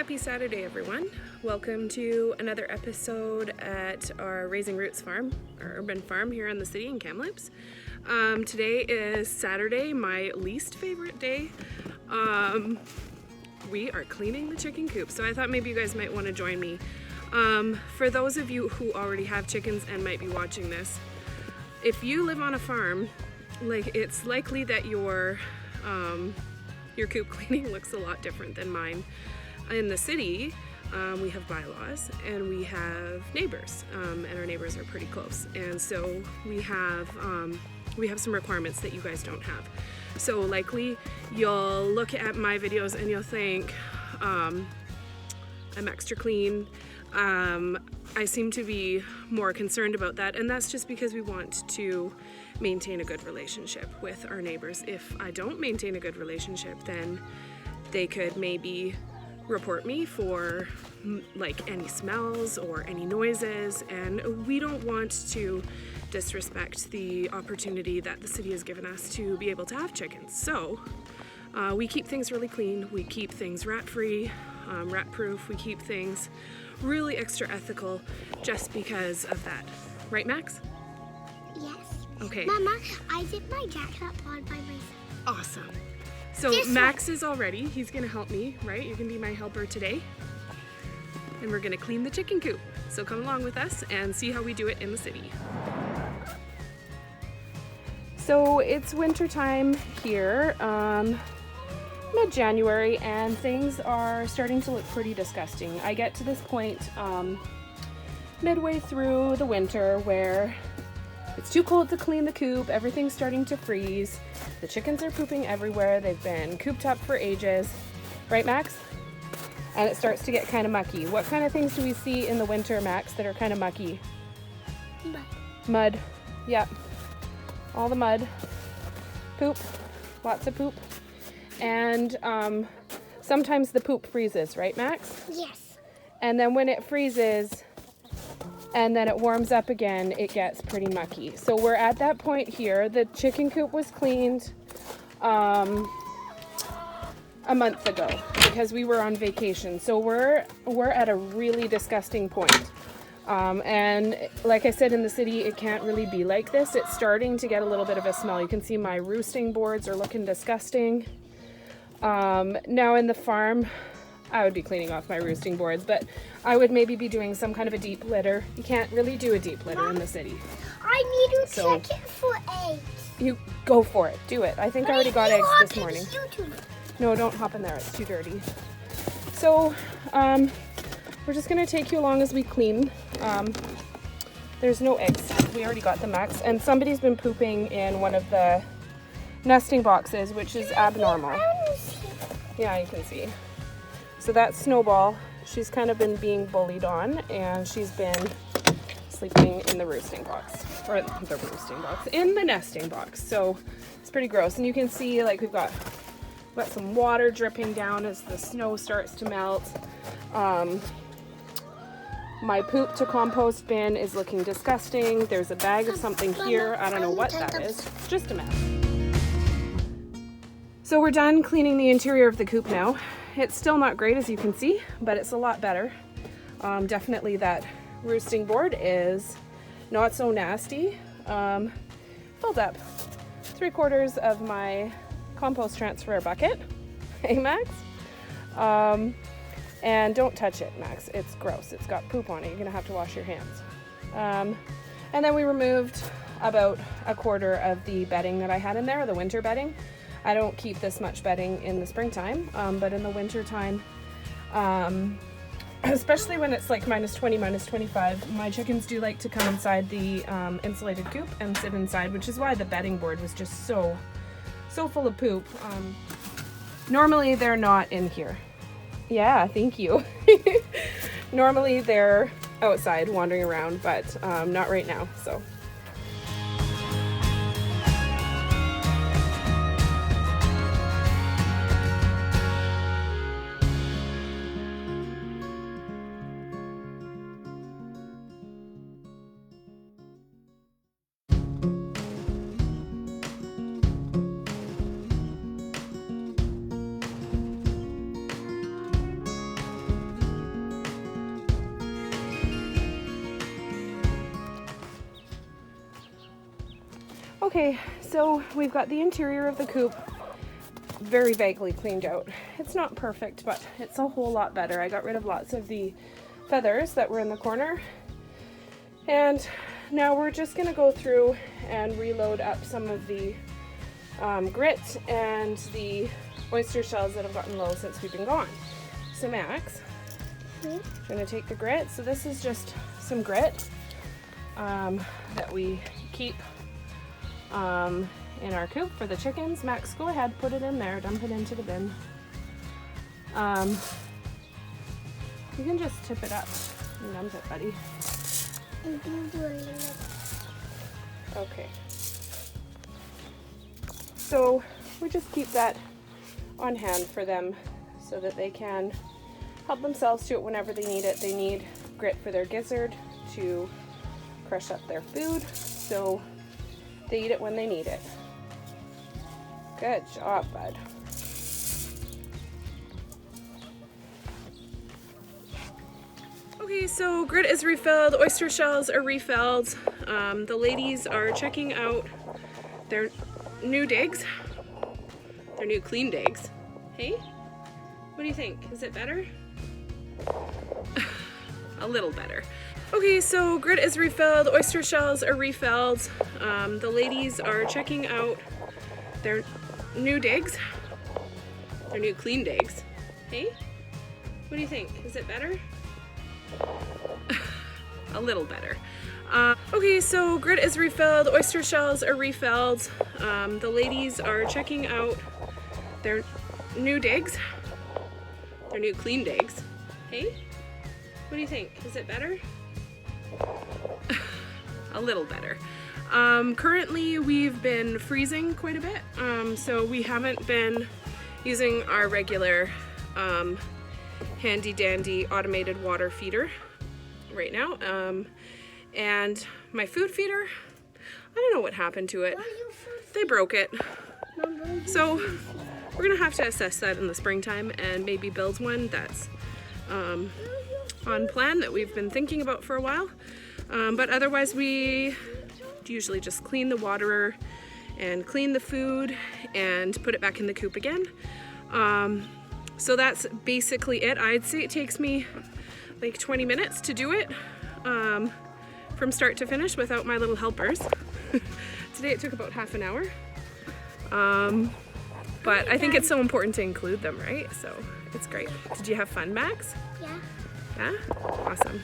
Happy Saturday, everyone. Welcome to another episode at our Raising Roots farm, our urban farm here in the city in Kamloops. Today is Saturday, my least favorite day. We are cleaning the chicken coop, so I thought maybe you guys might want to join me. For those of you who already have chickens and might be watching this, if you live on a farm, it's likely that your coop cleaning looks a lot different than mine. In the city, we have bylaws and we have neighbors, and our neighbors are pretty close. And so we have some requirements that you guys don't have. So likely you'll look at my videos and you'll think, I'm extra clean. I seem to be more concerned about that, and that's just because we want to maintain a good relationship with our neighbors. If I don't maintain a good relationship, then they could maybe report me for any smells or any noises, and we don't want to disrespect the opportunity that the city has given us to be able to have chickens. So we keep things really clean, we keep things rat-free, rat-proof, we keep things really extra ethical just because of that. Right, Max? Yes. Okay. Mama, I did my jacket up on by myself. Awesome. So Max is all ready. He's gonna help me, right? You can be my helper today. And we're gonna clean the chicken coop. So come along with us and see how we do it in the city. So it's winter time here, mid-January, and things are starting to look pretty disgusting. I get to this point midway through the winter where it's too cold to clean the coop, everything's starting to freeze, the chickens are pooping everywhere, they've been cooped up for ages, right, Max? And it starts to get kind of mucky. What kind of things do we see in the winter, Max, that are kind of mucky? Mud. Mud, yep. All the mud, poop, lots of poop, and sometimes the poop freezes, right, Max? Yes. And then when it freezes and then it warms up again, it gets pretty mucky. So we're at that point here. The chicken coop was cleaned a month ago because we were on vacation. So we're at a really disgusting point. And like I said, in the city, it can't really be like this. It's starting to get a little bit of a smell. You can see my roosting boards are looking disgusting. Now in the farm, I would be cleaning off my roosting boards, but I would maybe be doing some kind of a deep litter. You can't really do a deep litter in the city. I need to check it for eggs. You go for it. Do it. I think I already got eggs this morning. YouTube. No, don't hop in there. It's too dirty. So, we're just going to take you along as we clean. There's no eggs. We already got the Max. And somebody's been pooping in one of the nesting boxes, which is abnormal. Yeah, you can see. So that's Snowball. She's kind of been being bullied on, and she's been sleeping in the roosting box. Or in the nesting box. So it's pretty gross. And you can see we've got some water dripping down as the snow starts to melt. My poop to compost bin is looking disgusting. There's a bag of something here. I don't know what that is. It's just a mess. So we're done cleaning the interior of the coop now. It's still not great, as you can see, but it's a lot better. Definitely that roosting board is not so nasty. Filled up 3/4 of my compost transfer bucket. Hey, Max? And don't touch it, Max. It's gross. It's got poop on it. You're gonna have to wash your hands. And then we removed about 1/4 of the bedding that I had in there, the winter bedding. I don't keep this much bedding in the springtime, but in the winter time, especially when it's like -20, -25, my chickens do like to come inside the insulated coop and sit inside, which is why the bedding board was just so full of poop. Normally they're not in here. Yeah, thank you. Normally they're outside wandering around, but not right now, so. Okay, so we've got the interior of the coop very vaguely cleaned out. It's not perfect, but it's a whole lot better. I got rid of lots of the feathers that were in the corner. And now we're just gonna go through and reload up some of the grit and the oyster shells that have gotten low since we've been gone. So Max, I'm gonna take the grit. So this is just some grit that we keep in our coop for the chickens. Max, go ahead, put it in there, dump it into the bin. You can just tip it up and dump it, buddy. Okay. So we just keep that on hand for them so that they can help themselves to it whenever they need it. They need grit for their gizzard to crush up their food, so they eat it when they need it. Good job, bud. Okay, so grit is refilled, oyster shells are refilled. The ladies are checking out their new digs, their new clean digs. Hey, what do you think? Is it better? A little better. Okay, so grit is refilled, oyster shells are refilled. The ladies are checking out their new digs, their new clean digs. Hey, what do you think? Is it better? A little better. Okay, so grit is refilled, oyster shells are refilled. The ladies are checking out their new digs, their new clean digs. Hey, what do you think? Is it better? A little better. Currently we've been freezing quite a bit, so we haven't been using our regular handy dandy automated water feeder right now. And my food feeder, I don't know what happened to it. They broke it. So we're gonna have to assess that in the springtime and maybe build one that's on plan that we've been thinking about for a while. But otherwise we usually just clean the waterer and clean the food and put it back in the coop again. So that's basically it. I'd say it takes me like 20 minutes to do it from start to finish without my little helpers. Today it took about half an hour. But I think it's so important to include them, right? So it's great. Did you have fun, Max? Yeah. Yeah? Awesome.